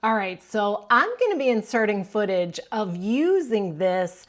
All right, so I'm going to be inserting footage of using this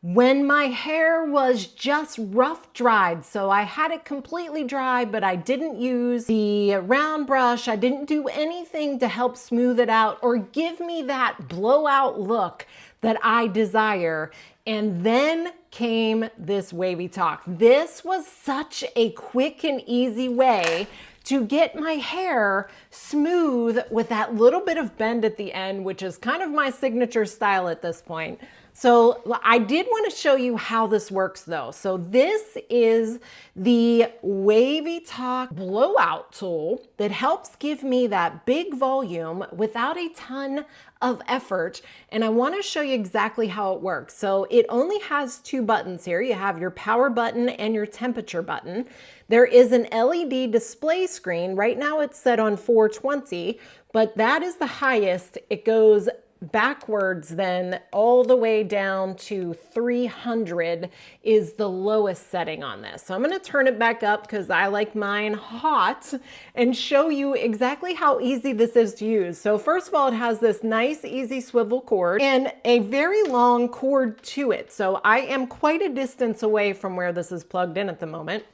when my hair was just rough dried. So I had it completely dry, but I didn't use the round brush. I didn't do anything to help smooth it out or give me that blowout look that I desire. And then came this Wavytalk. This was such a quick and easy way to get my hair smooth with that little bit of bend at the end, which is kind of my signature style at this point. So I did want to show you how this works though. So this is the Wavytalk Blowout tool that helps give me that big volume without a ton of effort. And I want to show you exactly how it works. So it only has two buttons here. You have your power button and your temperature button. There is an LED display screen. Right now it's set on 420, but that is the highest. It goes backwards then all the way down to 300 is the lowest setting on this. So I'm going to turn it back up because I like mine hot and show you exactly how easy this is to use. So first of all, it has this nice easy swivel cord and a very long cord to it. So I am quite a distance away from where this is plugged in at the moment.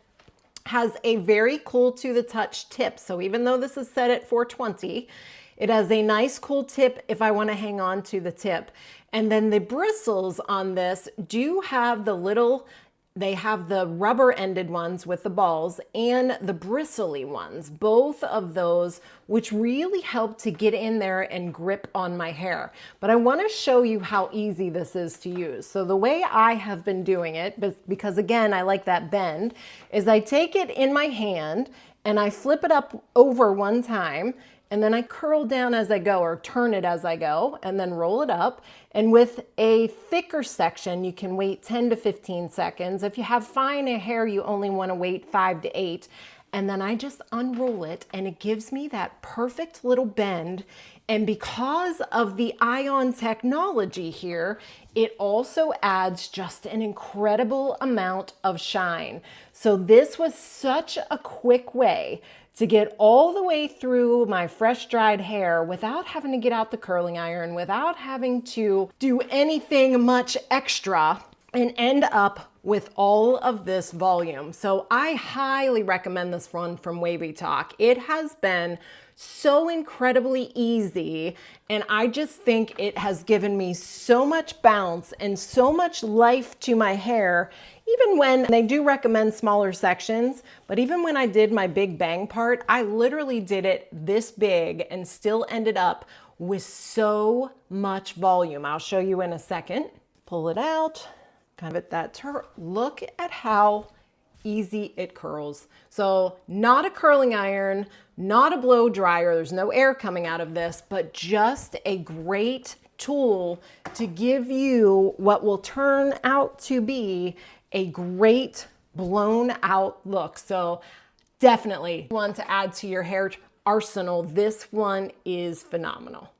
Has a very cool to the touch tip. So even though this is set at 420, it has a nice cool tip if I want to hang on to the tip. And then the bristles on this do have the little, they have the rubber ended ones with the balls and the bristly ones, both of those, which really help to get in there and grip on my hair. But I want to show you how easy this is to use. So the way I have been doing it, because again, I like that bend, is I take it in my hand and I flip it up over one time, and then I curl down as I go or turn it as I go and then roll it up. And with a thicker section, you can wait 10 to 15 seconds. If you have fine hair, you only want to wait 5 to 8. And then I just unroll it and it gives me that perfect little bend. And because of the ion technology here, it also adds just an incredible amount of shine. So this was such a quick way to get all the way through my fresh dried hair without having to get out the curling iron, without having to do anything much extra, and end up with all of this volume. So I highly recommend this one from Wavytalk. It has been so incredibly easy, and I just think it has given me so much bounce and so much life to my hair. Even when they do recommend smaller sections, but even when I did my big bang part, I literally did it this big and still ended up with so much volume. I'll show you in a second. Pull it out, kind of at that look at how easy it curls. So not a curling iron, not a blow dryer, there's no air coming out of this, but just a great tool to give you what will turn out to be a great blown out look. So definitely one to add to your hair arsenal. This one is phenomenal.